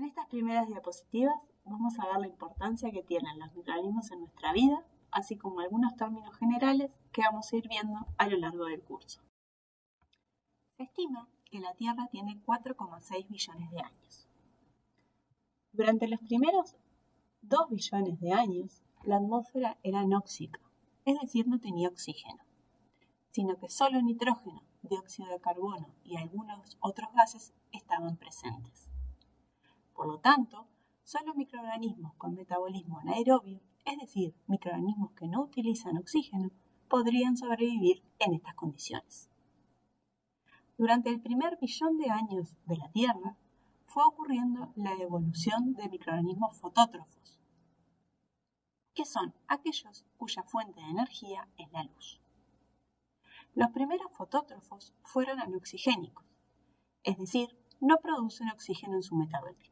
En estas primeras diapositivas vamos a ver la importancia que tienen los microorganismos en nuestra vida, así como algunos términos generales que vamos a ir viendo a lo largo del curso. Se estima que la Tierra tiene 4,6 billones de años. Durante los primeros 2 billones de años, la atmósfera era anóxica, es decir, no tenía oxígeno, sino que solo nitrógeno, dióxido de carbono y algunos otros gases estaban presentes. Por lo tanto, solo microorganismos con metabolismo anaerobio, es decir, microorganismos que no utilizan oxígeno, podrían sobrevivir en estas condiciones. Durante el primer billón de años de la Tierra, fue ocurriendo la evolución de microorganismos fotótrofos, que son aquellos cuya fuente de energía es la luz. Los primeros fotótrofos fueron anoxigénicos, es decir, no producen oxígeno en su metabolismo.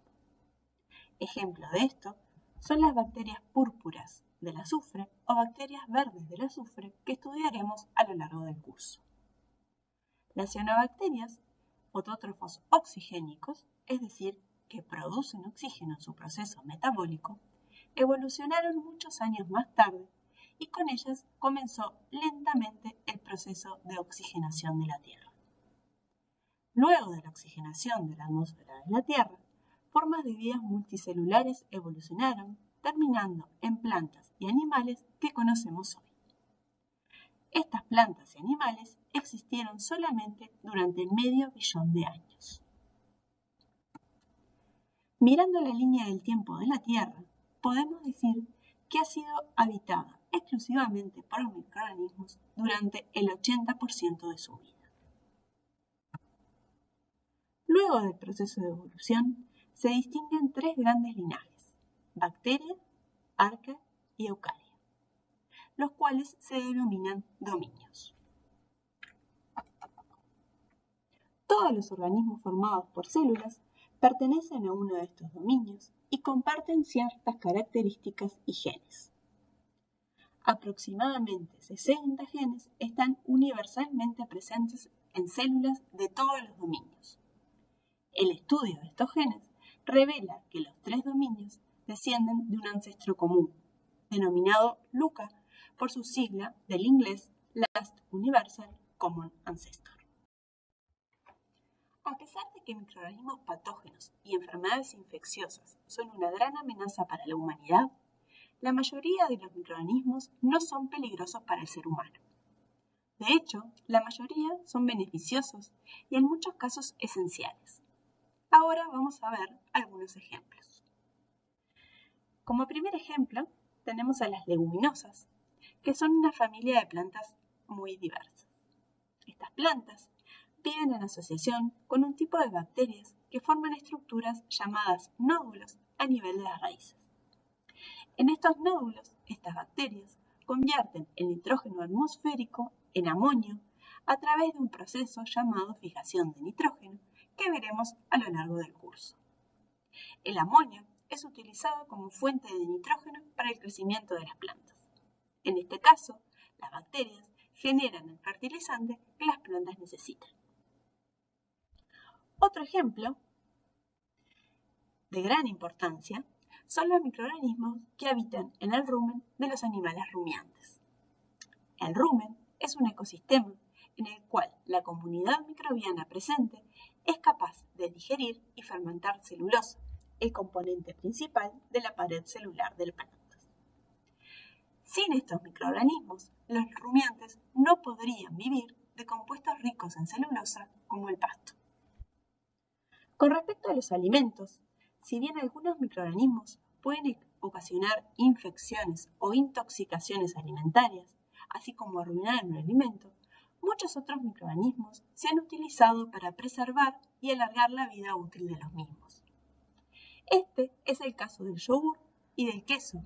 Ejemplo de esto son las bacterias púrpuras del azufre o bacterias verdes del azufre que estudiaremos a lo largo del curso. Las cianobacterias, fotótrofos oxigénicos, es decir, que producen oxígeno en su proceso metabólico, evolucionaron muchos años más tarde y con ellas comenzó lentamente el proceso de oxigenación de la Tierra. Luego de la oxigenación de la atmósfera de la Tierra, formas de vida multicelulares evolucionaron, terminando en plantas y animales que conocemos hoy. Estas plantas y animales existieron solamente durante medio billón de años. Mirando la línea del tiempo de la Tierra, podemos decir que ha sido habitada exclusivamente por microorganismos durante el 80% de su vida. Luego del proceso de evolución, se distinguen 3 grandes linajes: bacteria, arquea y eucaria, los cuales se denominan dominios. Todos los organismos formados por células pertenecen a uno de estos dominios y comparten ciertas características y genes. Aproximadamente 60 genes están universalmente presentes en células de todos los dominios. El estudio de estos genes revela que los 3 dominios descienden de un ancestro común, denominado LUCA por su sigla del inglés Last Universal Common Ancestor. A pesar de que microorganismos patógenos y enfermedades infecciosas son una gran amenaza para la humanidad, la mayoría de los microorganismos no son peligrosos para el ser humano. De hecho, la mayoría son beneficiosos y en muchos casos esenciales. Ahora vamos a ver algunos ejemplos. Como primer ejemplo, tenemos a las leguminosas, que son una familia de plantas muy diversas. Estas plantas viven en asociación con un tipo de bacterias que forman estructuras llamadas nódulos a nivel de las raíces. En estos nódulos, estas bacterias convierten el nitrógeno atmosférico en amonio a través de un proceso llamado fijación de nitrógeno que veremos a lo largo del curso. El amonio es utilizado como fuente de nitrógeno para el crecimiento de las plantas. En este caso, las bacterias generan el fertilizante que las plantas necesitan. Otro ejemplo de gran importancia son los microorganismos que habitan en el rumen de los animales rumiantes. El rumen es un ecosistema en el cual la comunidad microbiana presente es capaz de digerir y fermentar celulosa, el componente principal de la pared celular de las plantas. Sin estos microorganismos, los rumiantes no podrían vivir de compuestos ricos en celulosa como el pasto. Con respecto a los alimentos, si bien algunos microorganismos pueden ocasionar infecciones o intoxicaciones alimentarias, así como arruinar el alimento, muchos otros microorganismos se han utilizado para preservar y alargar la vida útil de los mismos. Este es el caso del yogur y del queso,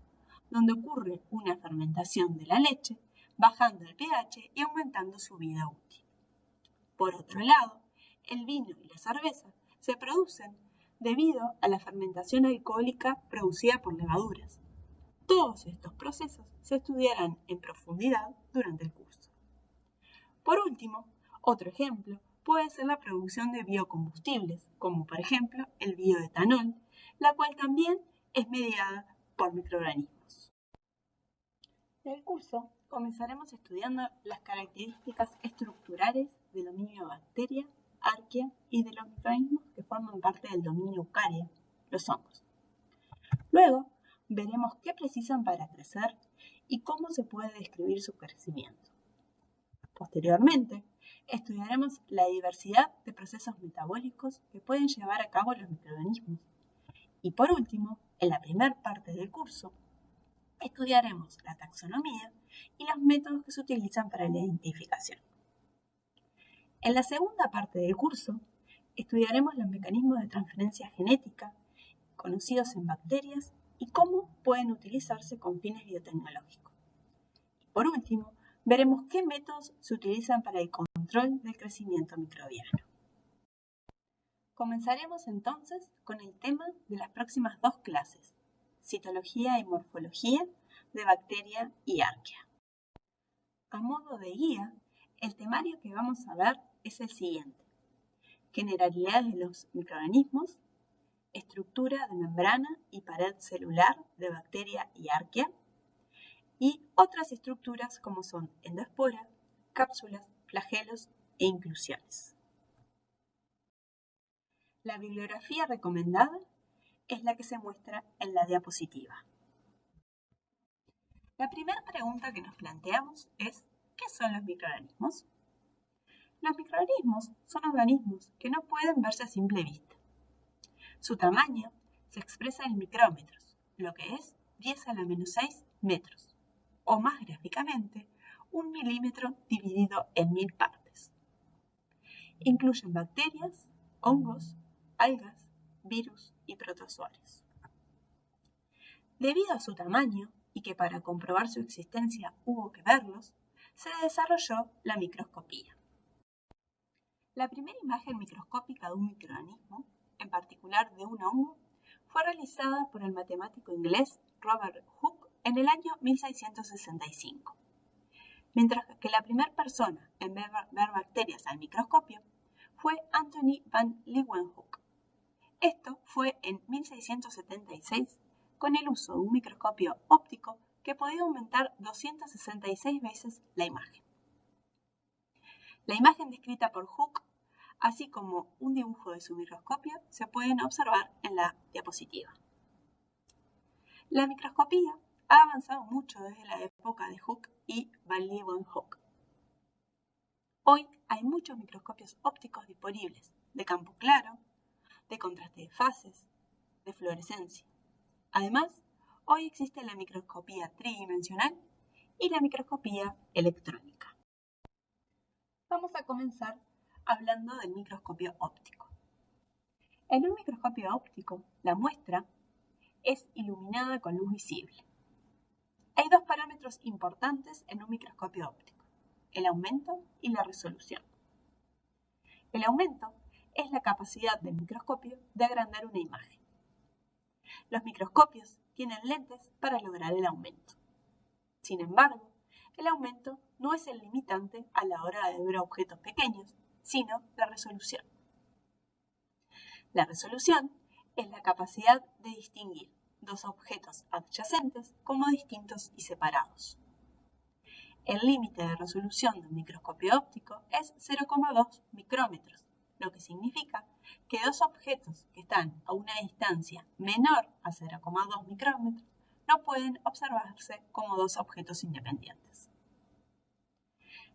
donde ocurre una fermentación de la leche, bajando el pH y aumentando su vida útil. Por otro lado, el vino y la cerveza se producen debido a la fermentación alcohólica producida por levaduras. Todos estos procesos se estudiarán en profundidad durante el curso. Por último, otro ejemplo puede ser la producción de biocombustibles, como por ejemplo el bioetanol, la cual también es mediada por microorganismos. En el curso comenzaremos estudiando las características estructurales del dominio bacteria, arquea y de los microorganismos que forman parte del dominio eucaria, los hongos. Luego veremos qué precisan para crecer y cómo se puede describir su crecimiento. Posteriormente, estudiaremos la diversidad de procesos metabólicos que pueden llevar a cabo los microorganismos. Y por último, en la primera parte del curso, estudiaremos la taxonomía y los métodos que se utilizan para la identificación. En la segunda parte del curso, estudiaremos los mecanismos de transferencia genética conocidos en bacterias y cómo pueden utilizarse con fines biotecnológicos. Y por último, veremos qué métodos se utilizan para el control del crecimiento microbiano. Comenzaremos entonces con el tema de las próximas 2 clases, citología y morfología de bacteria y arquea. A modo de guía, el temario que vamos a ver es el siguiente: generalidades de los microorganismos, estructura de membrana y pared celular de bacteria y arquea, y otras estructuras como son endoespora, cápsulas, flagelos e inclusiones. La bibliografía recomendada es la que se muestra en la diapositiva. La primera pregunta que nos planteamos es: ¿qué son los microorganismos? Los microorganismos son organismos que no pueden verse a simple vista. Su tamaño se expresa en micrómetros, lo que es 10 a la menos 6 metros, o más gráficamente, 1 milímetro dividido en 1000 partes. Incluyen bacterias, hongos, algas, virus y protozoarios. Debido a su tamaño, y que para comprobar su existencia hubo que verlos, se desarrolló la microscopía. La primera imagen microscópica de un microorganismo, en particular de un hongo, fue realizada por el matemático inglés Robert Hooke en el año 1665, mientras que la primera persona en ver bacterias al microscopio fue Anthony van Leeuwenhoek. Esto fue en 1676 con el uso de un microscopio óptico que podía aumentar 266 veces la imagen. La imagen descrita por Hooke, así como un dibujo de su microscopio, se pueden observar en la diapositiva. La microscopía ha avanzado mucho desde la época de Hooke y van Leeuwenhoek. Hoy hay muchos microscopios ópticos disponibles, de campo claro, de contraste de fases, de fluorescencia. Además, hoy existe la microscopía tridimensional y la microscopía electrónica. Vamos a comenzar hablando del microscopio óptico. En un microscopio óptico, la muestra es iluminada con luz visible. Hay 2 parámetros importantes en un microscopio óptico: el aumento y la resolución. El aumento es la capacidad del microscopio de agrandar una imagen. Los microscopios tienen lentes para lograr el aumento. Sin embargo, el aumento no es el limitante a la hora de ver objetos pequeños, sino la resolución. La resolución es la capacidad de distinguir 2 objetos adyacentes como distintos y separados. El límite de resolución de un microscopio óptico es 0,2 micrómetros, lo que significa que 2 objetos que están a una distancia menor a 0,2 micrómetros no pueden observarse como 2 objetos independientes.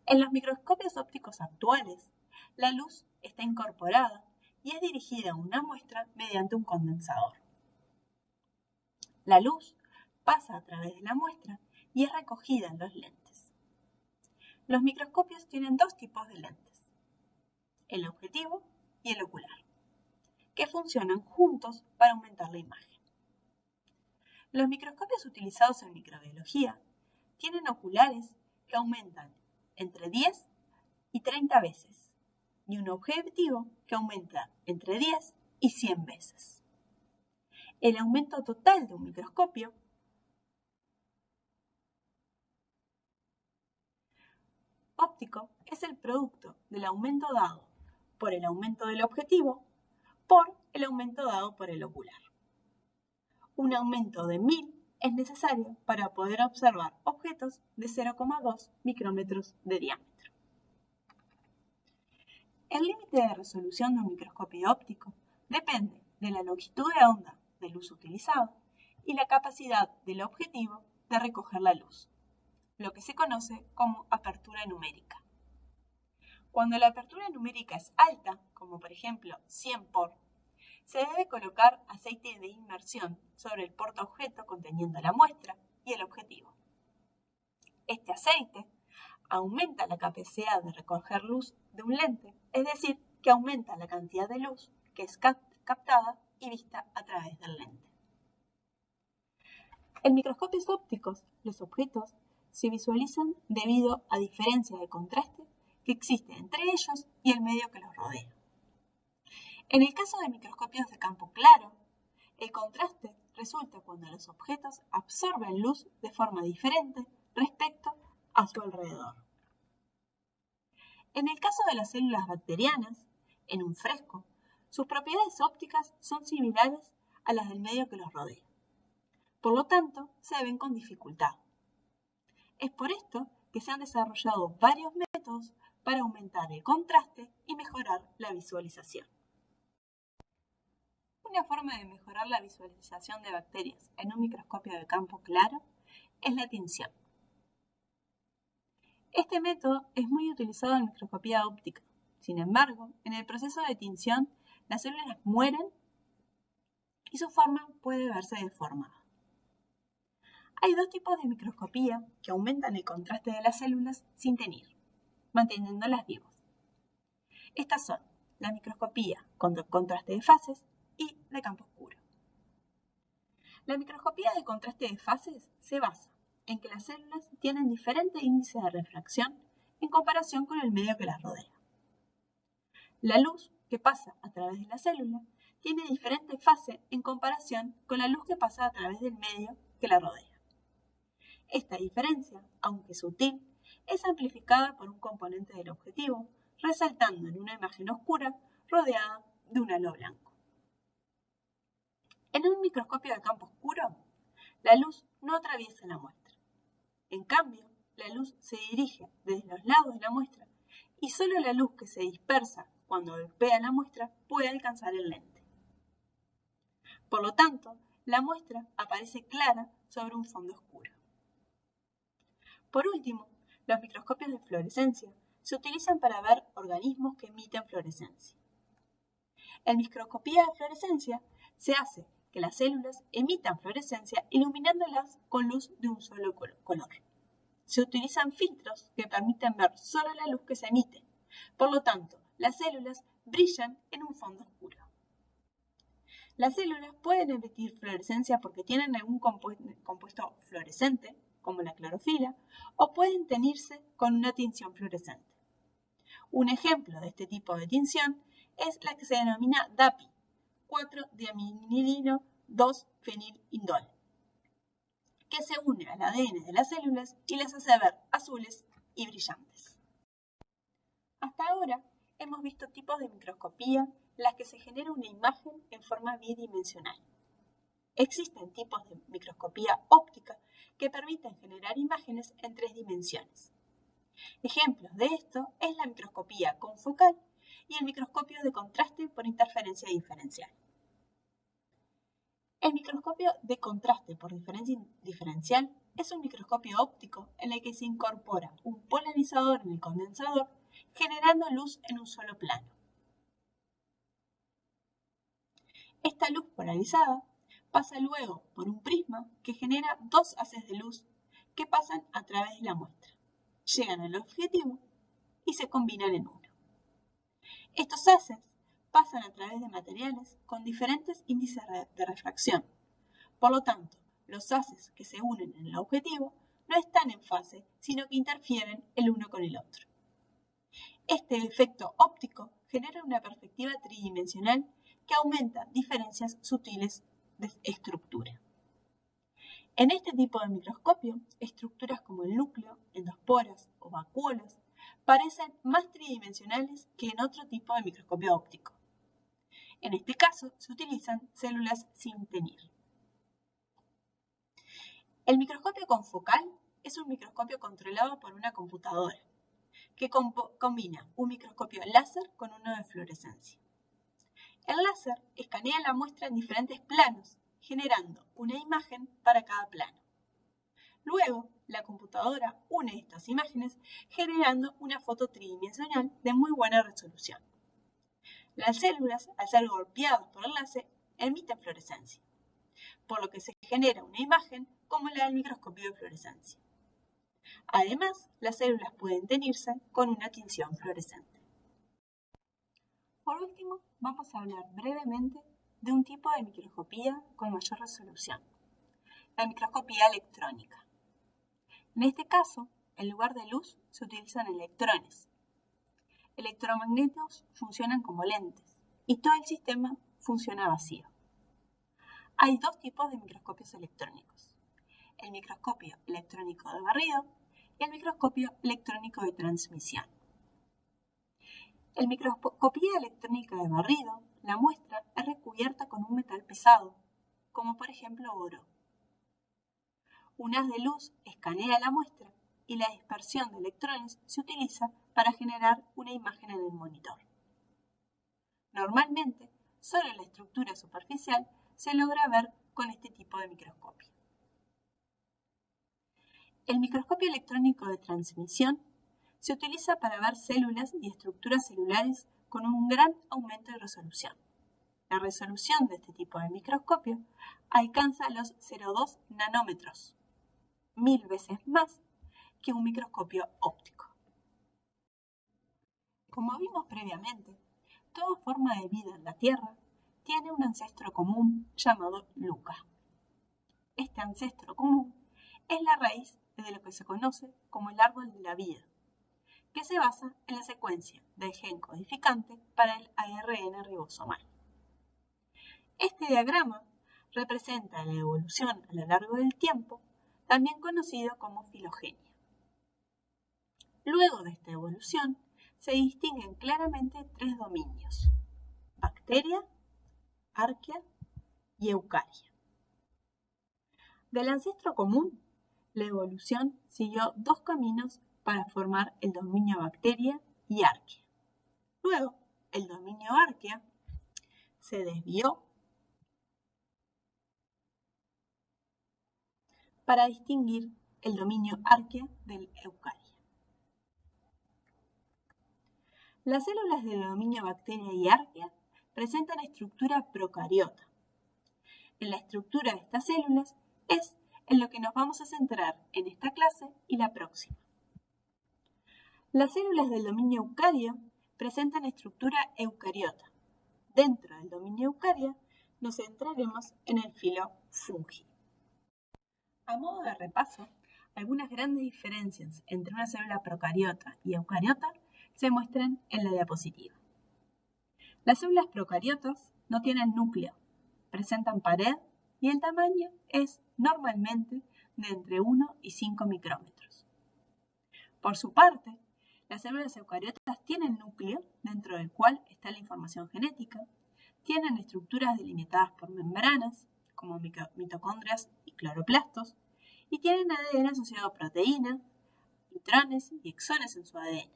En los microscopios ópticos actuales, la luz está incorporada y es dirigida a una muestra mediante un condensador. La luz pasa a través de la muestra y es recogida en los lentes. Los microscopios tienen 2 tipos de lentes: el objetivo y el ocular, que funcionan juntos para aumentar la imagen. Los microscopios utilizados en microbiología tienen oculares que aumentan entre 10 y 30 veces y un objetivo que aumenta entre 10 y 100 veces. El aumento total de un microscopio óptico es el producto del aumento dado por el aumento del objetivo por el aumento dado por el ocular. Un aumento de 1000 es necesario para poder observar objetos de 0,2 micrómetros de diámetro. El límite de resolución de un microscopio óptico depende de la longitud de onda de luz utilizada y la capacidad del objetivo de recoger la luz, lo que se conoce como apertura numérica. Cuando la apertura numérica es alta, como por ejemplo 100 por, se debe colocar aceite de inmersión sobre el portaobjeto conteniendo la muestra y el objetivo. Este aceite aumenta la capacidad de recoger luz de un lente, es decir, que aumenta la cantidad de luz que es captada y vista a través del lente. En microscopios ópticos, los objetos se visualizan debido a diferencia de contraste que existe entre ellos y el medio que los rodea. En el caso de microscopios de campo claro, el contraste resulta cuando los objetos absorben luz de forma diferente respecto a su alrededor. En el caso de las células bacterianas, en un fresco, sus propiedades ópticas son similares a las del medio que los rodea. Por lo tanto, se ven con dificultad. Es por esto que se han desarrollado varios métodos para aumentar el contraste y mejorar la visualización. Una forma de mejorar la visualización de bacterias en un microscopio de campo claro es la tinción. Este método es muy utilizado en microscopía óptica. Sin embargo, en el proceso de tinción, las células mueren y su forma puede verse deformada. Hay dos tipos de microscopía que aumentan el contraste de las células sin teñir, manteniéndolas vivas. Estas son la microscopía con contraste de fases y de campo oscuro. La microscopía de contraste de fases se basa en que las células tienen diferente índice de refracción en comparación con el medio que las rodea. La luz que pasa a través de la célula tiene diferente fase en comparación con la luz que pasa a través del medio que la rodea. Esta diferencia, aunque sutil, es amplificada por un componente del objetivo, resaltando en una imagen oscura rodeada de un halo blanco. En un microscopio de campo oscuro, la luz no atraviesa la muestra. En cambio, la luz se dirige desde los lados de la muestra y solo la luz que se dispersa cuando golpea la muestra puede alcanzar el lente. Por lo tanto, la muestra aparece clara sobre un fondo oscuro. Por último, los microscopios de fluorescencia se utilizan para ver organismos que emiten fluorescencia. En microscopía de fluorescencia se hace que las células emitan fluorescencia iluminándolas con luz de un solo color. Se utilizan filtros que permiten ver solo la luz que se emite. Por lo tanto, las células brillan en un fondo oscuro. Las células pueden emitir fluorescencia porque tienen algún compuesto fluorescente, como la clorofila, o pueden teñirse con una tinción fluorescente. Un ejemplo de este tipo de tinción es la que se denomina DAPI, 4-diaminidino 2-fenilindol, que se une al ADN de las células y las hace ver azules y brillantes. Hasta ahora hemos visto tipos de microscopía en las que se genera una imagen en forma bidimensional. Existen tipos de microscopía óptica que permiten generar imágenes en 3 dimensiones. Ejemplos de esto es la microscopía confocal y el microscopio de contraste por interferencia diferencial. El microscopio de contraste por diferencia diferencial es un microscopio óptico en el que se incorpora un polarizador en el condensador, generando luz en un solo plano. Esta luz polarizada pasa luego por un prisma que genera 2 haces de luz que pasan a través de la muestra, llegan al objetivo y se combinan en uno. Estos haces pasan a través de materiales con diferentes índices de refracción. Por lo tanto, los haces que se unen en el objetivo no están en fase, sino que interfieren el uno con el otro. Este efecto óptico genera una perspectiva tridimensional que aumenta diferencias sutiles de estructura. En este tipo de microscopio, estructuras como el núcleo, endosporas o vacuolas parecen más tridimensionales que en otro tipo de microscopio óptico. En este caso, se utilizan células sin teñir. El microscopio confocal es un microscopio controlado por una computadora que combina un microscopio láser con uno de fluorescencia. El láser escanea la muestra en diferentes planos, generando una imagen para cada plano. Luego, la computadora une estas imágenes generando una foto tridimensional de muy buena resolución. Las células, al ser golpeadas por el láser, emiten fluorescencia, por lo que se genera una imagen como la del microscopio de fluorescencia. Además, las células pueden teñirse con una tinción fluorescente. Por último, vamos a hablar brevemente de un tipo de microscopía con mayor resolución, la microscopía electrónica. En este caso, en lugar de luz, se utilizan electrones. Electromagnetos funcionan como lentes y todo el sistema funciona vacío. Hay dos tipos de microscopios electrónicos: el microscopio electrónico de barrido y el microscopio electrónico de transmisión. En microscopía electrónica de barrido, la muestra es recubierta con un metal pesado, como por ejemplo oro. Un haz de luz escanea la muestra y la dispersión de electrones se utiliza para generar una imagen en el monitor. Normalmente, solo la estructura superficial se logra ver con este tipo de microscopio. El microscopio electrónico de transmisión se utiliza para ver células y estructuras celulares con un gran aumento de resolución. La resolución de este tipo de microscopio alcanza los 0,2 nanómetros, 1000 veces más que un microscopio óptico. Como vimos previamente, toda forma de vida en la Tierra tiene un ancestro común llamado LUCA. Este ancestro común es la raíz de lo que se conoce como el árbol de la vida, que se basa en la secuencia del gen codificante para el ARN ribosomal. Este diagrama representa la evolución a lo largo del tiempo, también conocido como filogenia. Luego de esta evolución, se distinguen claramente tres dominios: bacteria, arquea y eucaria. Del ancestro común, la evolución siguió dos caminos para formar el dominio bacteria y arquea. Luego, el dominio arquea se desvió para distinguir el dominio arquea del eucaria. Las células del dominio bacteria y arquea presentan estructura procariota. En la estructura de estas células es en lo que nos vamos a centrar en esta clase y la próxima. Las células del dominio eucario presentan estructura eucariota. Dentro del dominio eucaria nos centraremos en el filo fungi. A modo de repaso, algunas grandes diferencias entre una célula procariota y eucariota se muestran en la diapositiva. Las células procariotas no tienen núcleo, presentan pared y el tamaño es normalmente de entre 1 y 5 micrómetros. Por su parte, las células eucariotas tienen núcleo, dentro del cual está la información genética, tienen estructuras delimitadas por membranas, como mitocondrias y cloroplastos, y tienen ADN asociado a proteínas, intrones y exones en su ADN.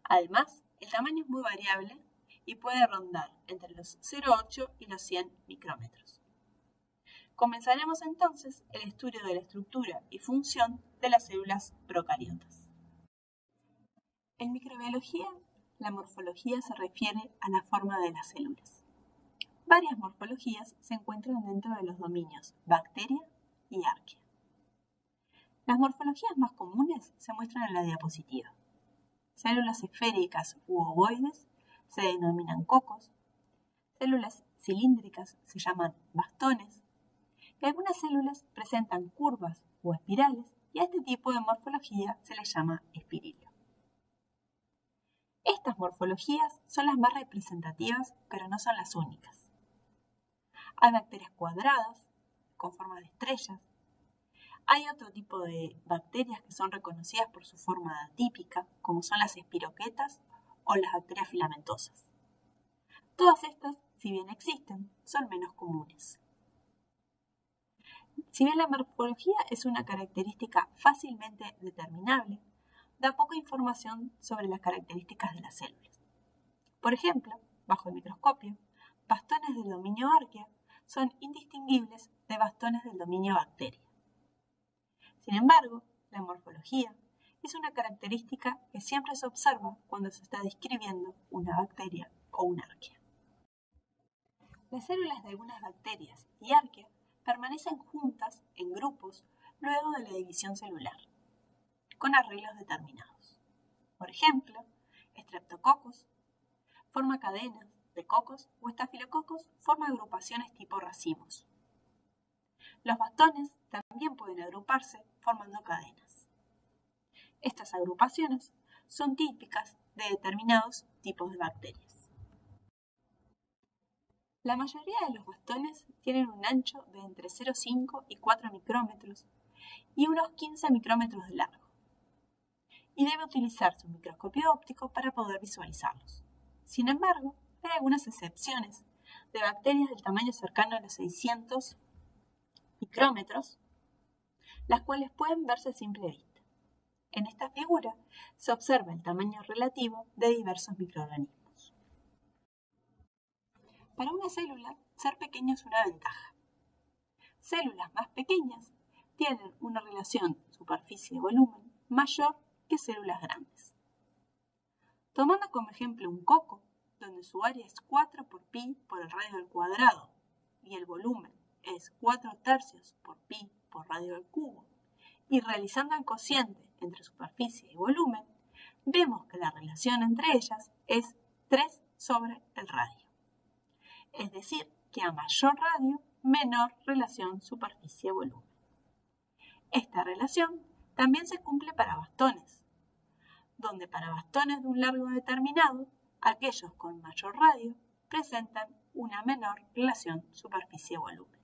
Además, el tamaño es muy variable y puede rondar entre los 0,8 y los 100 micrómetros. Comenzaremos entonces el estudio de la estructura y función de las células procariotas. En microbiología, la morfología se refiere a la forma de las células. Varias morfologías se encuentran dentro de los dominios bacteria y arquea. Las morfologías más comunes se muestran en la diapositiva. Células esféricas u ovoides se denominan cocos. Células cilíndricas se llaman bastones. Y algunas células presentan curvas o espirales y a este tipo de morfología se les llama espirilo. Estas morfologías son las más representativas, pero no son las únicas. Hay bacterias cuadradas, con forma de estrellas. Hay otro tipo de bacterias que son reconocidas por su forma atípica, como son las espiroquetas o las bacterias filamentosas. Todas estas, si bien existen, son menos comunes. Si bien la morfología es una característica fácilmente determinable, da poca información sobre las características de las células. Por ejemplo, bajo el microscopio, bastones del dominio arquea son indistinguibles de bastones del dominio bacteria. Sin embargo, la morfología es una característica que siempre se observa cuando se está describiendo una bacteria o un arquea. Las células de algunas bacterias y arqueas permanecen juntas en grupos luego de la división celular, con arreglos determinados. Por ejemplo, Streptococcus forma cadenas de cocos o Staphylococcus forma agrupaciones tipo racimos. Los bastones también pueden agruparse formando cadenas. Estas agrupaciones son típicas de determinados tipos de bacterias. La mayoría de los bastones tienen un ancho de entre 0,5 y 4 micrómetros y unos 15 micrómetros de largo, y debe utilizarse un microscopio óptico para poder visualizarlos. Sin embargo, hay algunas excepciones de bacterias del tamaño cercano a los 600 micrómetros, las cuales pueden verse a simple vista. En esta figura se observa el tamaño relativo de diversos microorganismos. Para una célula, ser pequeño es una ventaja. Células más pequeñas tienen una relación superficie-volumen mayor que células grandes. Tomando como ejemplo un coco, donde su área es 4 por pi por el radio al cuadrado y el volumen es 4/3 por pi por radio al cubo, y realizando el cociente entre superficie y volumen, vemos que la relación entre ellas es 3 sobre el radio. Es decir, que a mayor radio, menor relación superficie-volumen. Esta relación también se cumple para bastones, donde para bastones de un largo determinado, aquellos con mayor radio presentan una menor relación superficie-volumen.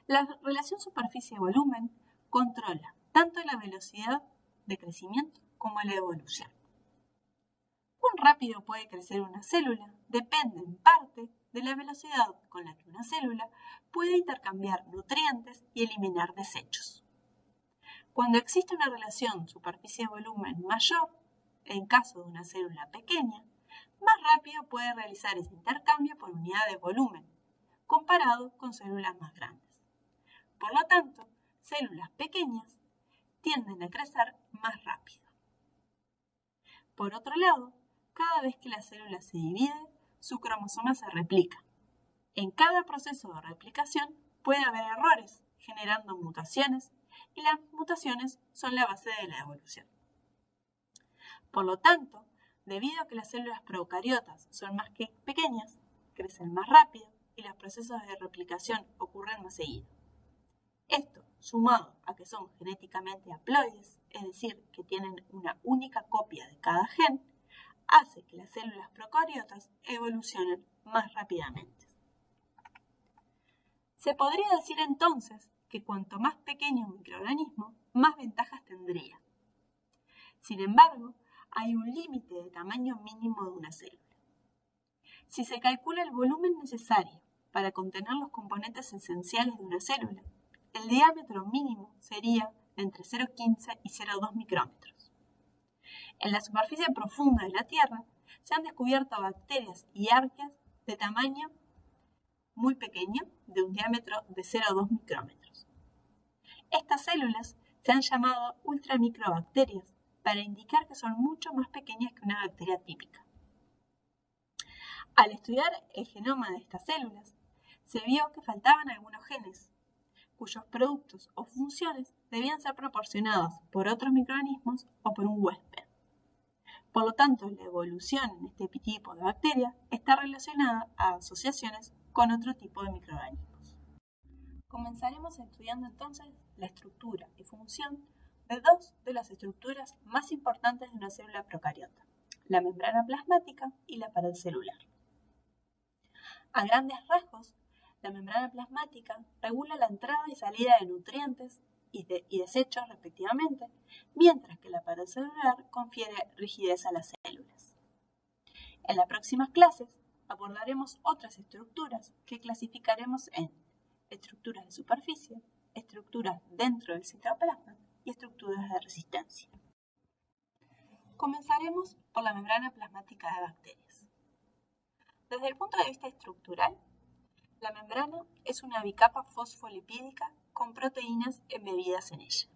La relación superficie-volumen controla tanto la velocidad de crecimiento como la evolución. ¿Cuán rápido puede crecer una célula? Depende en parte de la velocidad con la que una célula puede intercambiar nutrientes y eliminar desechos. Cuando existe una relación superficie-volumen mayor, en caso de una célula pequeña, más rápido puede realizar ese intercambio por unidad de volumen, comparado con células más grandes. Por lo tanto, células pequeñas tienden a crecer más rápido. Por otro lado, cada vez que la célula se divide, su cromosoma se replica. En cada proceso de replicación puede haber errores, generando mutaciones, y las mutaciones son la base de la evolución. Por lo tanto, debido a que las células procariotas son más pequeñas, crecen más rápido y los procesos de replicación ocurren más seguido. Esto, sumado a que son genéticamente haploides, es decir, que tienen una única copia de cada gen, hace que las células procariotas evolucionen más rápidamente. Se podría decir entonces que cuanto más pequeño un microorganismo, más ventajas tendría. Sin embargo, hay un límite de tamaño mínimo de una célula. Si se calcula el volumen necesario para contener los componentes esenciales de una célula, el diámetro mínimo sería entre 0,15 y 0,2 micrómetros. En la superficie profunda de la Tierra se han descubierto bacterias y arqueas de tamaño muy pequeño, de un diámetro de 0,2 micrómetros. Estas células se han llamado ultramicrobacterias para indicar que son mucho más pequeñas que una bacteria típica. Al estudiar el genoma de estas células, se vio que faltaban algunos genes, cuyos productos o funciones debían ser proporcionados por otros microorganismos o por un huésped. Por lo tanto, la evolución en este tipo de bacterias está relacionada a asociaciones con otro tipo de microorganismos. Comenzaremos estudiando entonces la estructura y función de dos de las estructuras más importantes de una célula procariota, la membrana plasmática y la pared celular. A grandes rasgos, la membrana plasmática regula la entrada y salida de nutrientes y desechos respectivamente, mientras que la pared celular confiere rigidez a las células. En las próximas clases abordaremos otras estructuras que clasificaremos en estructuras de superficie, estructuras dentro del citoplasma y estructuras de resistencia. Comenzaremos por la membrana plasmática de bacterias. Desde el punto de vista estructural, la membrana es una bicapa fosfolipídica con proteínas embebidas en ella.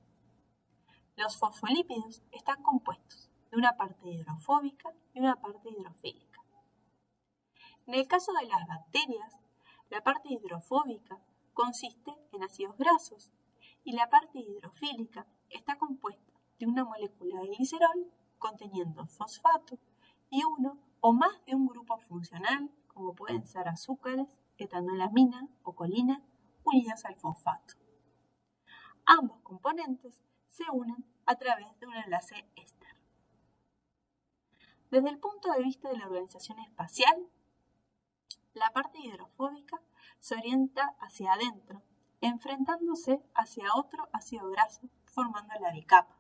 Los fosfolípidos están compuestos de una parte hidrofóbica y una parte hidrofílica. En el caso de las bacterias, la parte hidrofóbica consiste en ácidos grasos y la parte hidrofílica está compuesta de una molécula de glicerol conteniendo fosfato y uno o más de un grupo funcional, como pueden ser azúcares, etanolamina o colina, unidos al fosfato. Ambos componentes se unen a través de un enlace éster. Desde el punto de vista de la organización espacial, la parte hidrofóbica se orienta hacia adentro, enfrentándose hacia otro ácido graso, formando la bicapa,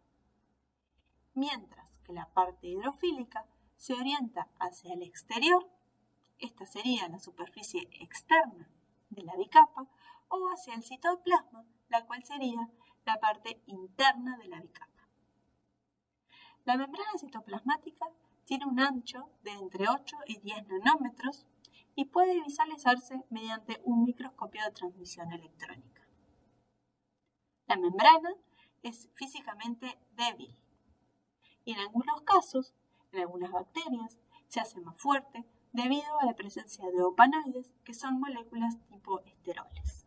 mientras que la parte hidrofílica se orienta hacia el exterior, esta sería la superficie externa de la bicapa, o hacia el citoplasma, la cual sería la parte interna de la bicapa. La membrana citoplasmática tiene un ancho de entre 8 y 10 nanómetros y puede visualizarse mediante un microscopio de transmisión electrónica. La membrana es físicamente débil y en algunos casos, en algunas bacterias, se hace más fuerte debido a la presencia de opanoides, que son moléculas tipo esteroles.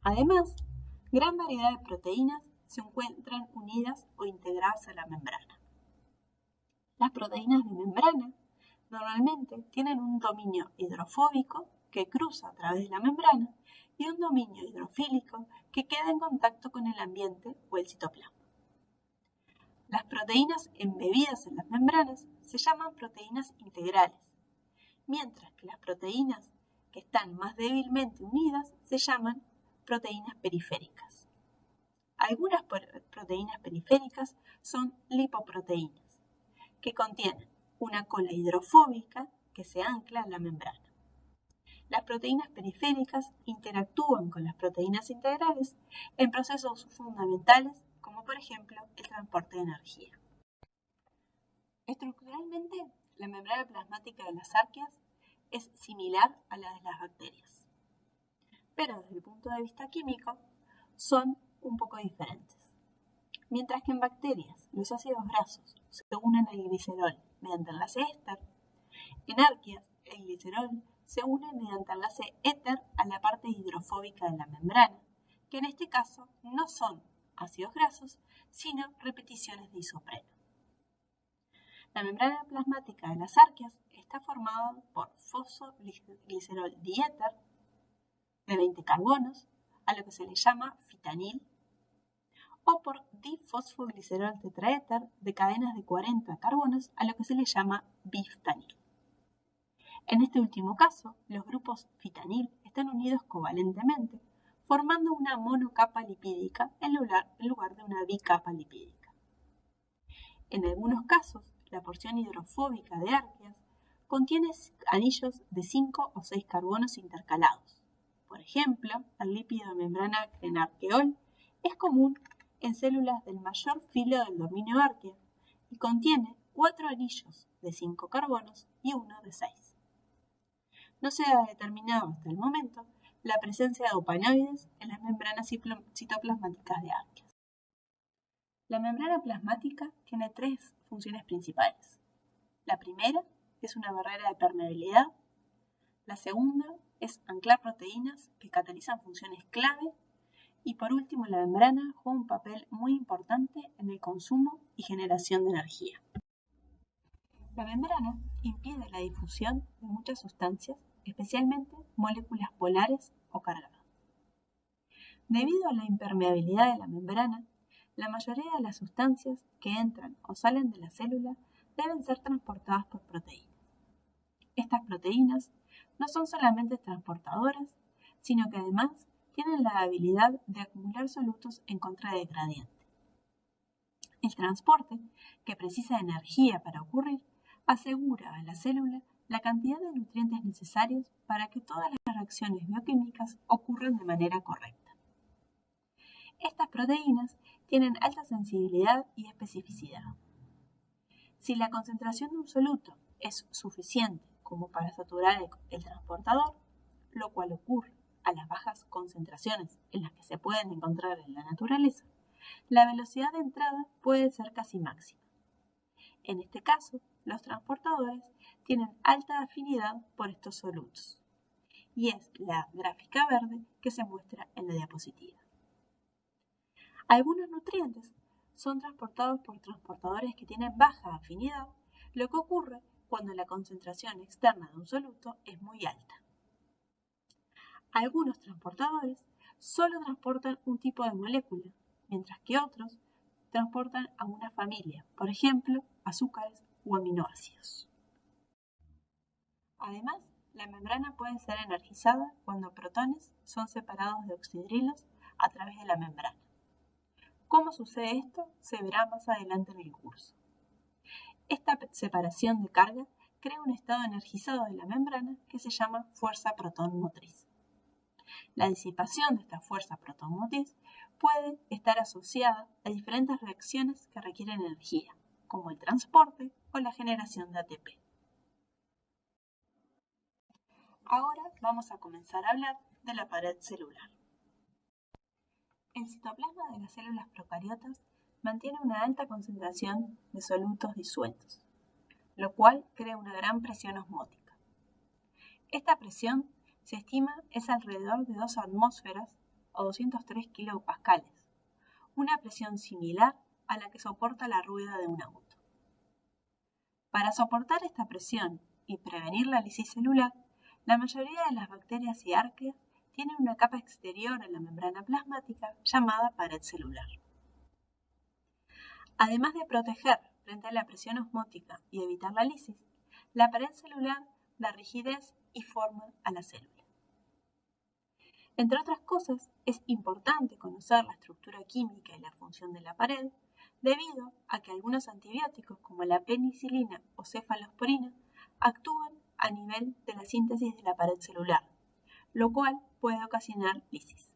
Además, gran variedad de proteínas se encuentran unidas o integradas a la membrana. Las proteínas de membrana normalmente tienen un dominio hidrofóbico que cruza a través de la membrana y un dominio hidrofílico que queda en contacto con el ambiente o el citoplasma. Las proteínas embebidas en las membranas se llaman proteínas integrales, mientras que las proteínas que están más débilmente unidas se llaman proteínas periféricas. Algunas proteínas periféricas son lipoproteínas, que contienen una cola hidrofóbica que se ancla en la membrana. Las proteínas periféricas interactúan con las proteínas integrales en procesos fundamentales, como por ejemplo el transporte de energía. Estructuralmente, la membrana plasmática de las arqueas es similar a la de las bacterias, pero desde el punto de vista químico son un poco diferentes. Mientras que en bacterias los ácidos grasos se unen al glicerol mediante enlace éster, en arqueas el glicerol se une mediante enlace éter a la parte hidrofóbica de la membrana, que en este caso no son ácidos grasos, sino repeticiones de isopreno. La membrana plasmática de las arqueas está formada por fosfoglicerol diéter de 20 carbonos, a lo que se le llama fitanil, o por difosfoglicerol tetraéter de cadenas de 40 carbonos, a lo que se le llama biftanil. En este último caso, los grupos fitanil están unidos covalentemente, formando una monocapa lipídica en lugar de una bicapa lipídica. En algunos casos, la porción hidrofóbica de arqueas contiene anillos de 5 o 6 carbonos intercalados. Por ejemplo, el lípido de membrana crenarqueol es común en células del mayor filo del dominio arquea y contiene 4 anillos de 5 carbonos y uno de 6. No se ha determinado hasta el momento la presencia de opanoides en las membranas citoplasmáticas de arqueas. La membrana plasmática tiene 3 funciones principales. La primera es una barrera de permeabilidad. La segunda es anclar proteínas que catalizan funciones clave. Y por último, la membrana juega un papel muy importante en el consumo y generación de energía. La membrana impide la difusión de muchas sustancias, especialmente moléculas polares o cargadas. Debido a la impermeabilidad de la membrana, la mayoría de las sustancias que entran o salen de la célula deben ser transportadas por proteínas. Estas proteínas no son solamente transportadoras, sino que además tienen la habilidad de acumular solutos en contra de gradiente. El transporte, que precisa energía para ocurrir, asegura a la célula la cantidad de nutrientes necesarios para que todas las reacciones bioquímicas ocurren de manera correcta. Estas proteínas tienen alta sensibilidad y especificidad. Si la concentración de un soluto es suficiente como para saturar el transportador, lo cual ocurre a las bajas concentraciones en las que se pueden encontrar en la naturaleza, la velocidad de entrada puede ser casi máxima. En este caso, los transportadores tienen alta afinidad por estos solutos, y es la gráfica verde que se muestra en la diapositiva. Algunos nutrientes son transportados por transportadores que tienen baja afinidad, lo que ocurre cuando la concentración externa de un soluto es muy alta. Algunos transportadores solo transportan un tipo de molécula, mientras que otros transportan a una familia, por ejemplo, azúcares o aminoácidos. Además, la membrana puede ser energizada cuando protones son separados de oxidrilos a través de la membrana. ¿Cómo sucede esto? Se verá más adelante en el curso. Esta separación de carga crea un estado energizado de la membrana que se llama fuerza protón motriz. La disipación de esta fuerza protón motriz puede estar asociada a diferentes reacciones que requieren energía, como el transporte o la generación de ATP. Ahora vamos a comenzar a hablar de la pared celular. El citoplasma de las células procariotas mantiene una alta concentración de solutos disueltos, lo cual crea una gran presión osmótica. Esta presión se estima es alrededor de 2 atmósferas o 203 kilopascales, una presión similar a la que soporta la rueda de un auto. Para soportar esta presión y prevenir la lisis celular, la mayoría de las bacterias y arqueas tienen una capa exterior en la membrana plasmática llamada pared celular. Además de proteger frente a la presión osmótica y evitar la lisis, la pared celular da rigidez y forma a la célula. Entre otras cosas, es importante conocer la estructura química y la función de la pared, debido a que algunos antibióticos como la penicilina o cefalosporina actúan a nivel de la síntesis de la pared celular, lo cual puede ocasionar lisis.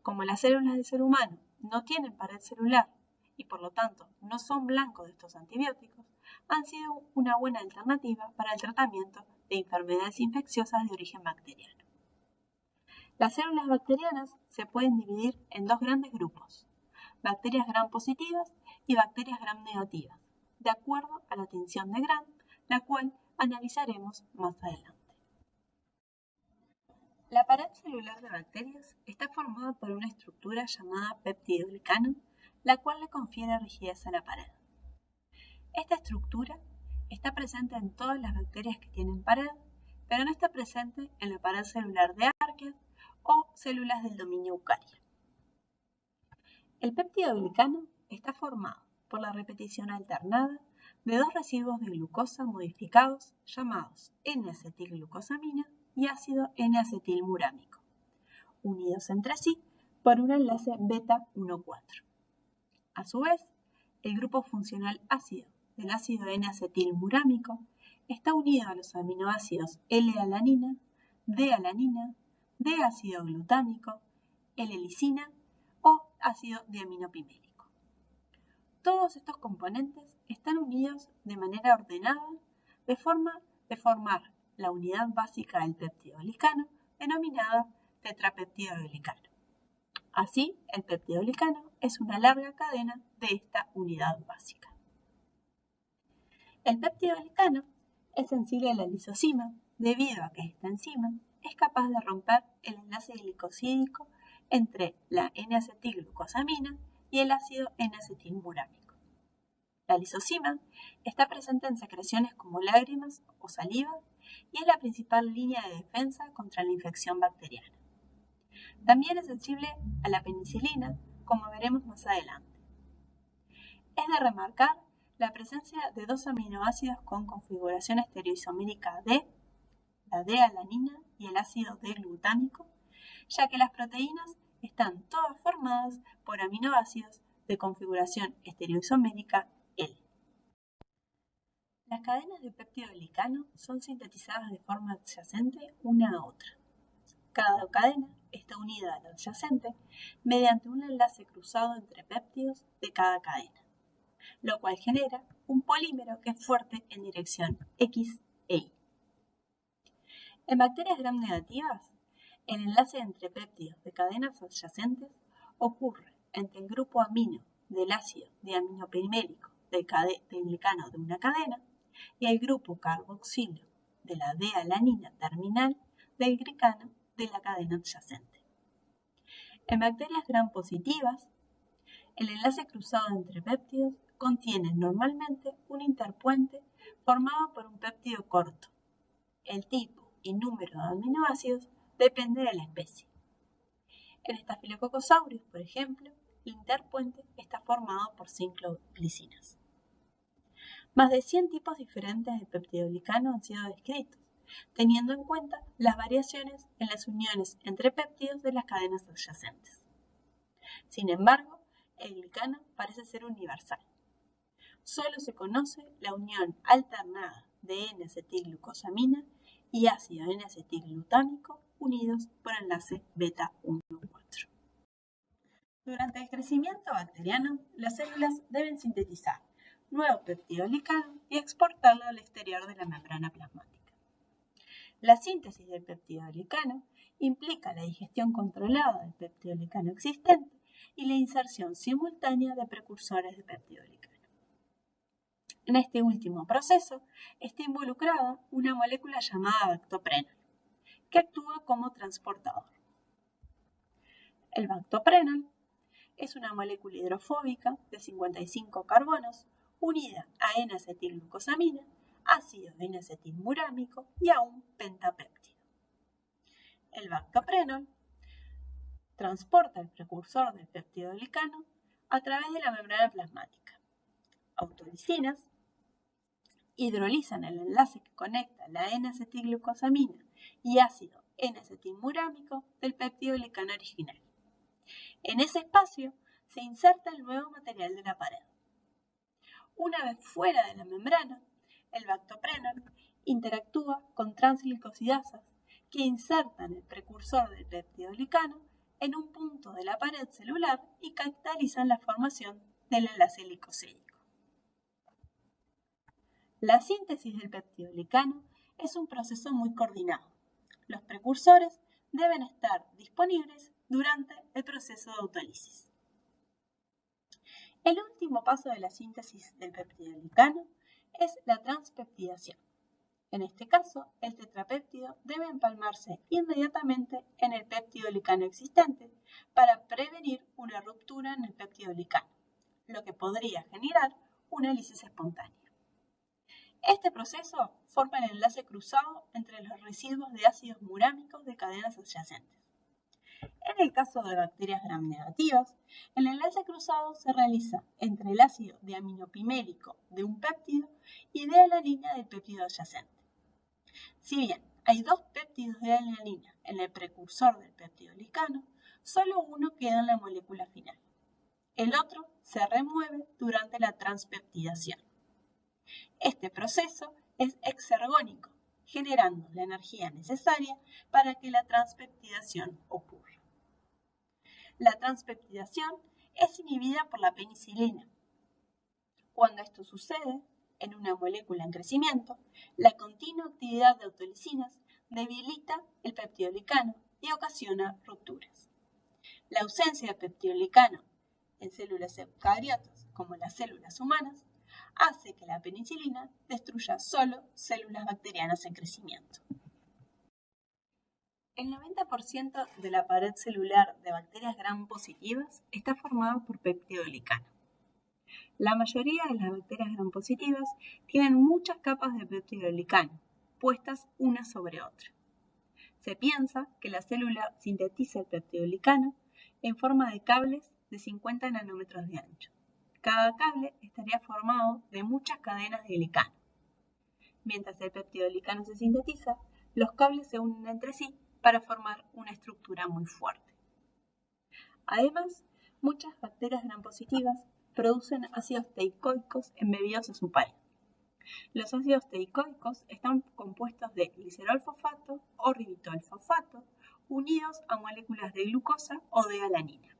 Como las células del ser humano no tienen pared celular y por lo tanto no son blancos de estos antibióticos, han sido una buena alternativa para el tratamiento de enfermedades infecciosas de origen bacteriano. Las células bacterianas se pueden dividir en dos grandes grupos, bacterias gram positivas y bacterias gram negativas, de acuerdo a la tensión de gram, la cual analizaremos más adelante. La pared celular de bacterias está formada por una estructura llamada peptidoglicano, la cual le confiere rigidez a la pared. Esta estructura está presente en todas las bacterias que tienen pared, pero no está presente en la pared celular de arqueas o células del dominio eucaria. El peptidoglicano está formado por la repetición alternada de dos residuos de glucosa modificados llamados N-acetilglucosamina y ácido N-acetilmurámico, unidos entre sí por un enlace beta-1,4. A su vez, el grupo funcional ácido del ácido N-acetilmurámico está unido a los aminoácidos L-alanina, D-alanina, D-ácido glutámico, L-lisina o ácido diaminopimélico. Todos estos componentes están unidos de manera ordenada de forma de formar la unidad básica del peptidoglicano denominada tetrapeptidoglicano. Así, el peptidoglicano es una larga cadena de esta unidad básica. El peptidoglicano es sensible a la lisosima debido a que esta enzima es capaz de romper el enlace glicosídico entre la N-acetilglucosamina y el ácido N-acetilmurámico. La lisosima está presente en secreciones como lágrimas o saliva y es la principal línea de defensa contra la infección bacteriana. También es sensible a la penicilina, como veremos más adelante. Es de remarcar la presencia de dos aminoácidos con configuración estereoisomérica D, la D-alanina y el ácido D-glutámico, ya que las proteínas están todas formadas por aminoácidos de configuración estereoisomérica L. Las cadenas de peptidoglicano son sintetizadas de forma adyacente una a otra. Cada cadena está unida al adyacente mediante un enlace cruzado entre péptidos de cada cadena, lo cual genera un polímero que es fuerte en dirección X e Y. En bacterias gram negativas, el enlace entre péptidos de cadenas adyacentes ocurre entre el grupo amino del ácido diaminoprimérico del glicano de una cadena y el grupo carboxilo de la D-alanina terminal del glicano de la cadena adyacente. En bacterias gram positivas, el enlace cruzado entre péptidos contiene normalmente un interpuente formado por un péptido corto. El tipo y número de aminoácidos depende de la especie. En Staphylococcus aureus, por ejemplo, el interpuente está formado por 5 glicinas. Más de 100 tipos diferentes de peptidoglicano han sido descritos, teniendo en cuenta las variaciones en las uniones entre péptidos de las cadenas adyacentes. Sin embargo, el glicano parece ser universal. Solo se conoce la unión alternada de N-acetilglucosamina y ácido N-acetilglutámico unidos por enlace beta-1,4. Durante el crecimiento bacteriano, las células deben sintetizar nuevo peptidoglicano y exportarlo al exterior de la membrana plasmática. La síntesis del peptidoglicano implica la digestión controlada del peptidoglicano existente y la inserción simultánea de precursores de peptidoglicano. En este último proceso está involucrada una molécula llamada bactoprenol, que actúa como transportador. El bactoprenol es una molécula hidrofóbica de 55 carbonos unida a N-acetilglucosamina, ácido N-acetilmurámico y a un pentapéptido. El bactoprenol transporta el precursor del peptidoglicano a través de la membrana plasmática. Autolisinas hidrolizan el enlace que conecta la N-acetilglucosamina y ácido N-acetilmurámico del peptidoglicano original. En ese espacio se inserta el nuevo material de la pared. Una vez fuera de la membrana, el bactoprenol interactúa con transglicosidasas que insertan el precursor del peptidoglicano en un punto de la pared celular y catalizan la formación del enlace glicosídico. La síntesis del peptidoglicano es un proceso muy coordinado. Los precursores deben estar disponibles durante el proceso de autólisis. El último paso de la síntesis del peptidoglicano es la transpeptidación. En este caso, el tetrapéptido debe empalmarse inmediatamente en el peptidoglicano existente para prevenir una ruptura en el peptidoglicano, lo que podría generar una lisis espontánea. Este proceso forma el enlace cruzado entre los residuos de ácidos murámicos de cadenas adyacentes. En el caso de bacterias gram negativas, el enlace cruzado se realiza entre el ácido diaminoprimérico de un péptido y de alanina del péptido adyacente. Si bien hay 2 péptidos de alanina en el precursor del peptidoglicano, solo uno queda en la molécula final. El otro se remueve durante la transpeptidación. Este proceso es exergónico, generando la energía necesaria para que la transpeptidación ocurra. La transpeptidación es inhibida por la penicilina. Cuando esto sucede en una molécula en crecimiento, la continua actividad de autolisinas debilita el peptidoglicano y ocasiona rupturas. La ausencia de peptidoglicano en células eucariotas, como las células humanas, hace que la penicilina destruya solo células bacterianas en crecimiento. El 90% de la pared celular de bacterias gram positivas está formada por peptidoglicano. La mayoría de las bacterias gram positivas tienen muchas capas de peptidoglicano, puestas una sobre otra. Se piensa que la célula sintetiza el peptidoglicano en forma de cables de 50 nanómetros de ancho. Cada cable estaría formado de muchas cadenas de glicano. Mientras el peptidoglicano se sintetiza, los cables se unen entre sí para formar una estructura muy fuerte. Además, muchas bacterias gram positivas producen ácidos teicoicos embebidos en su pared. Los ácidos teicoicos están compuestos de glicerol-fosfato o ribitol-fosfato unidos a moléculas de glucosa o de alanina.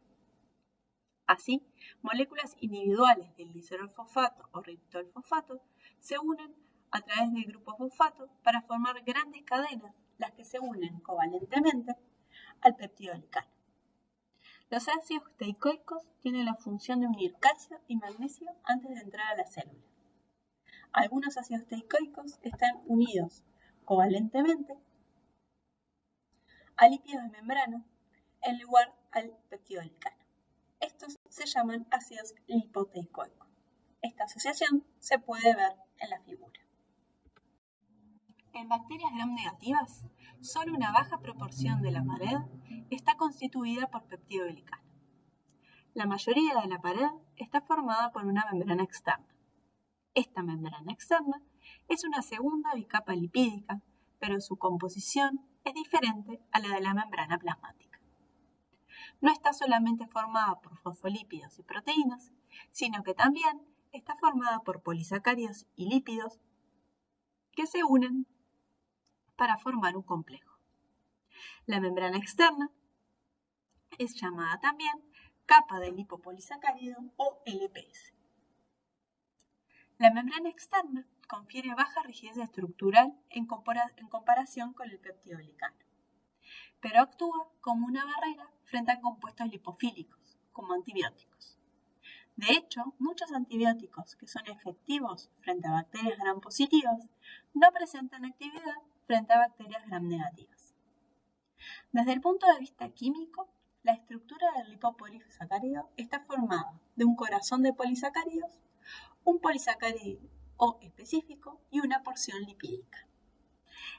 Así, moléculas individuales del glicerol-fosfato o ribitol-fosfato se unen a través del grupo fosfato para formar grandes cadenas, las que se unen covalentemente al peptidoglicano. Los ácidos teicoicos tienen la función de unir calcio y magnesio antes de entrar a la célula. Algunos ácidos teicoicos están unidos covalentemente a lípidos de membrana en lugar al peptidoglicano. Estos se llaman ácidos lipoteicoicos. Esta asociación se puede ver en la figura. En bacterias gram negativas, solo una baja proporción de la pared está constituida por peptidoglicano. La mayoría de la pared está formada por una membrana externa. Esta membrana externa es una segunda bicapa lipídica, pero su composición es diferente a la de la membrana plasmática. No está solamente formada por fosfolípidos y proteínas, sino que también está formada por polisacáridos y lípidos que se unen para formar un complejo. La membrana externa es llamada también capa de lipopolisacárido o LPS. La membrana externa confiere baja rigidez estructural en comparación con el peptidoglicano, pero actúa como una barrera frente a compuestos lipofílicos, como antibióticos. De hecho, muchos antibióticos que son efectivos frente a bacterias gram positivas no presentan actividad frente a bacterias gram negativas. Desde el punto de vista químico, la estructura del lipopolisacárido está formada de un corazón de polisacáridos, un polisacárido O específico y una porción lipídica.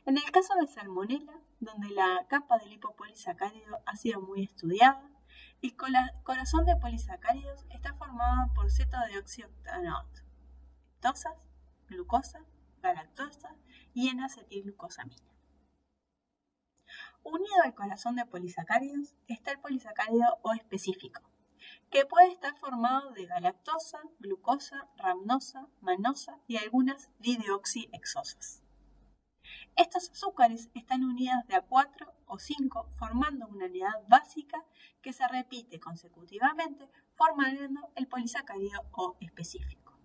En el caso de Salmonella, donde la capa de lipopolisacárido ha sido muy estudiada, el corazón de polisacáridos está formado por cetodeoxioctanoato, lactosas, glucosa, galactosa y N-acetilglucosamina. Unido al corazón de polisacáridos está el polisacárido O específico, que puede estar formado de galactosa, glucosa, rhamnosa, manosa y algunas dideoxihexosas. Estos azúcares están unidas de a 4 o 5 formando una unidad básica que se repite consecutivamente formando el polisacárido O específico.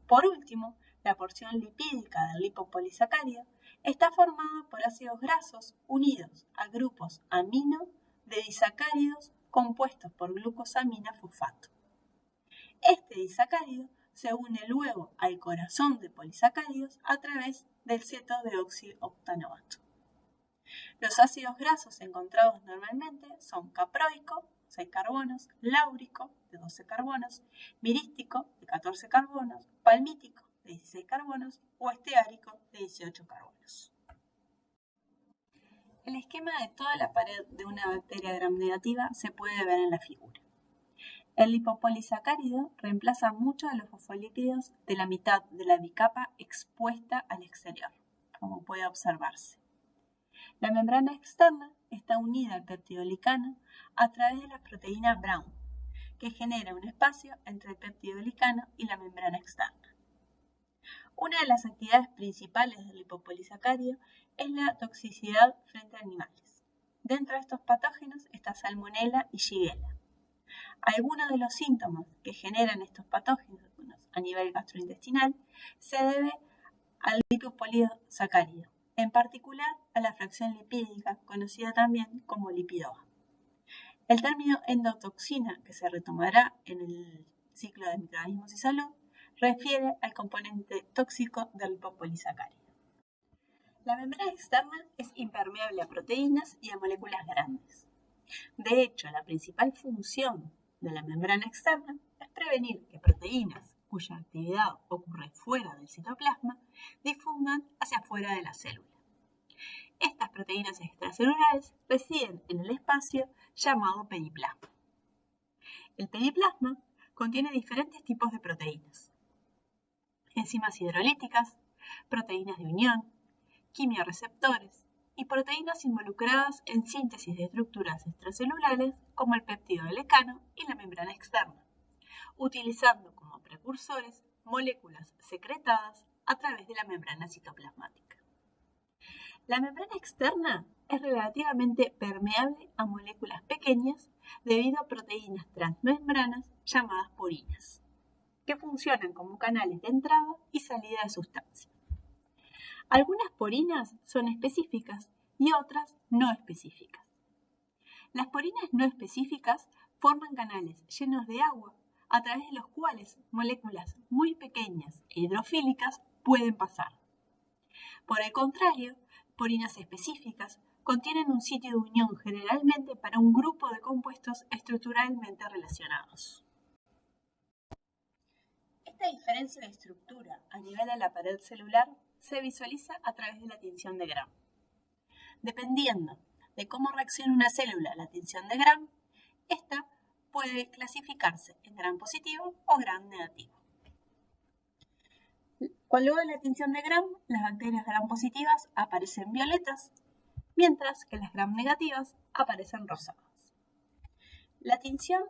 Por último, la porción lipídica del lipopolisacárido está formada por ácidos grasos unidos a grupos amino de disacáridos compuestos por glucosamina fosfato. Este disacárido se une luego al corazón de polisacáridos a través del cetodeoxioctanoato. Los ácidos grasos encontrados normalmente son caproico, 6 carbonos, láurico, de 12 carbonos, mirístico, de 14 carbonos, palmítico, de 16 carbonos, o esteárico, de 18 carbonos. El esquema de toda la pared de una bacteria gram negativa se puede ver en la figura. El lipopolisacárido reemplaza muchos de los fosfolípidos de la mitad de la bicapa expuesta al exterior, como puede observarse. La membrana externa está unida al peptidoglicano a través de la proteína Brown, que genera un espacio entre el peptidoglicano y la membrana externa. Una de las actividades principales del lipopolisacárido es la toxicidad frente a animales. Dentro de estos patógenos está Salmonella y Shigella. Algunos de los síntomas que generan estos patógenos a nivel gastrointestinal se debe al lipopolisacárido, en particular a la fracción lipídica, conocida también como lipido A. El término endotoxina, que se retomará en el ciclo de microorganismos y salud, refiere al componente tóxico del lipopolisacárido. La membrana externa es impermeable a proteínas y a moléculas grandes. De hecho, la principal función de la membrana externa es prevenir que proteínas cuya actividad ocurre fuera del citoplasma difundan hacia afuera de la célula. Estas proteínas extracelulares residen en el espacio llamado periplasma. El periplasma contiene diferentes tipos de proteínas: enzimas hidrolíticas, proteínas de unión, quimioreceptores y proteínas involucradas en síntesis de estructuras extracelulares como el peptidoglicano y la membrana externa, utilizando como precursores moléculas secretadas a través de la membrana citoplasmática. La membrana externa es relativamente permeable a moléculas pequeñas debido a proteínas transmembranas llamadas porinas, que funcionan como canales de entrada y salida de sustancias. Algunas porinas son específicas y otras no específicas. Las porinas no específicas forman canales llenos de agua a través de los cuales moléculas muy pequeñas e hidrofílicas pueden pasar. Por el contrario, porinas específicas contienen un sitio de unión generalmente para un grupo de compuestos estructuralmente relacionados. Esta diferencia de estructura a nivel de la pared celular se visualiza a través de la tinción de Gram. Dependiendo de cómo reacciona una célula a la tinción de Gram, esta puede clasificarse en Gram positivo o Gram negativo. Luego de la tinción de Gram, las bacterias Gram positivas aparecen violetas, mientras que las Gram negativas aparecen rosadas. La tinción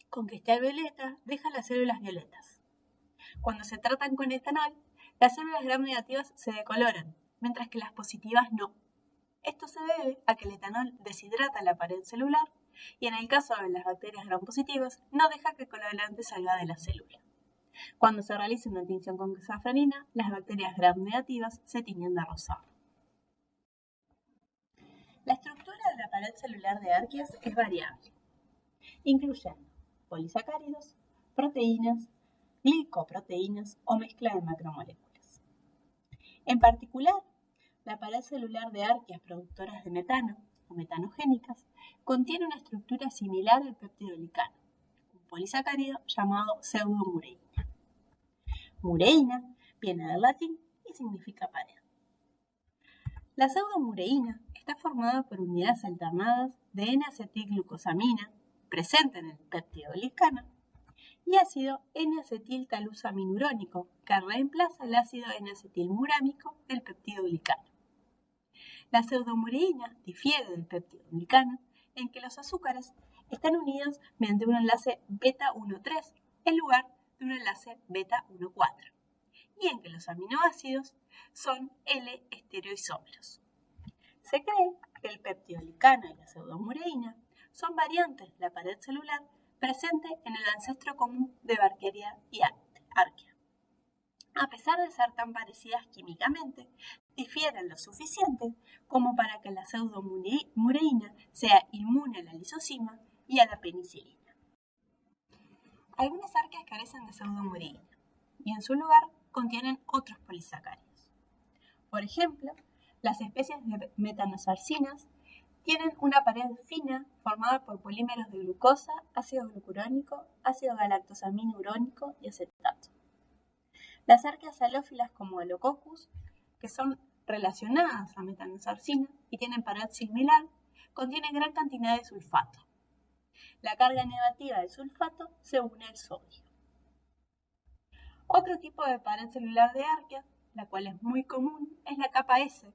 con cristal violeta deja las células violetas. Cuando se tratan con etanol, las células Gram negativas se decoloran, mientras que las positivas no. Esto se debe a que el etanol deshidrata la pared celular y en el caso de las bacterias Gram positivas no deja que el colorante salga de la célula. Cuando se realiza una tinción con safranina, las bacterias Gram negativas se tiñen de rosado. La estructura de la pared celular de Arqueas es variable, incluyendo polisacáridos, proteínas, glicoproteínas o mezcla de macromoléculas. En particular, la pared celular de Arqueas productoras de metano o metanogénicas contiene una estructura similar al peptidoglicano, un polisacárido llamado pseudomureína. Mureína viene del latín y significa pared. La pseudomureína está formada por unidades alternadas de N-acetilglucosamina, presente en el peptidoglicano, y ácido N-acetiltalusaminurónico, que reemplaza el ácido N-acetilmurámico del peptidoglicano. La pseudomureína difiere del peptidoglicano en que los azúcares están unidos mediante un enlace beta-1,3 en lugar de un enlace beta-1,4 y en que los aminoácidos son L-estereoisómeros. Se cree que el peptidoglicano y la pseudomureína son variantes de la pared celular presente en el ancestro común de Bacteria y Arquea. A pesar de ser tan parecidas químicamente, difieren lo suficiente como para que la pseudomureína sea inmune a la lisozima y a la penicilina. Algunas arqueas carecen de pseudomureína y en su lugar contienen otros polisacáridos. Por ejemplo, las especies de metanosarcinas tienen una pared fina formada por polímeros de glucosa, ácido glucurónico, ácido galactosamino-urónico y acetato. Las arqueas halófilas como Halococcus, que son relacionadas a metanosarcina y tienen pared similar, contienen gran cantidad de sulfato. La carga negativa del sulfato se une al sodio. Otro tipo de pared celular de arqueas, la cual es muy común, es la capa S,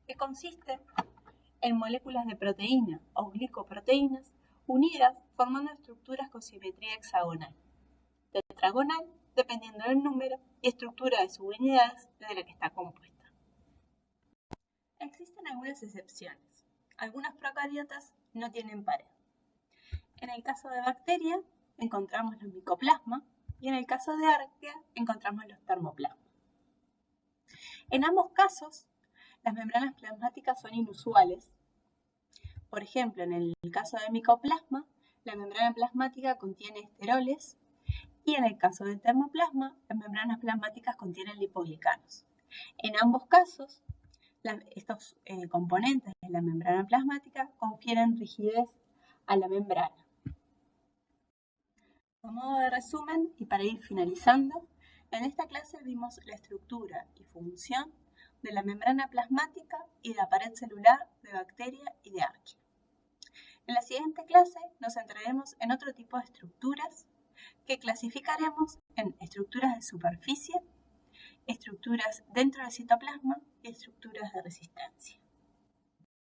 que consiste en moléculas de proteína o glicoproteínas unidas formando estructuras con simetría hexagonal, tetragonal, dependiendo del número y estructura de subunidades de la que está compuesta. Existen algunas excepciones. Algunos procariotas no tienen pared. En el caso de bacteria, encontramos los micoplasma y en el caso de arquea, encontramos los termoplasmas. En ambos casos, las membranas plasmáticas son inusuales. Por ejemplo, en el caso de micoplasma, la membrana plasmática contiene esteroles y en el caso del termoplasma, las membranas plasmáticas contienen lipoglicanos. En ambos casos, estos componentes de la membrana plasmática confieren rigidez a la membrana. A modo de resumen y para ir finalizando, en esta clase vimos la estructura y función de la membrana plasmática y de la pared celular de bacteria y de arquea. En la siguiente clase nos centraremos en otro tipo de estructuras que clasificaremos en estructuras de superficie, estructuras dentro del citoplasma y estructuras de resistencia.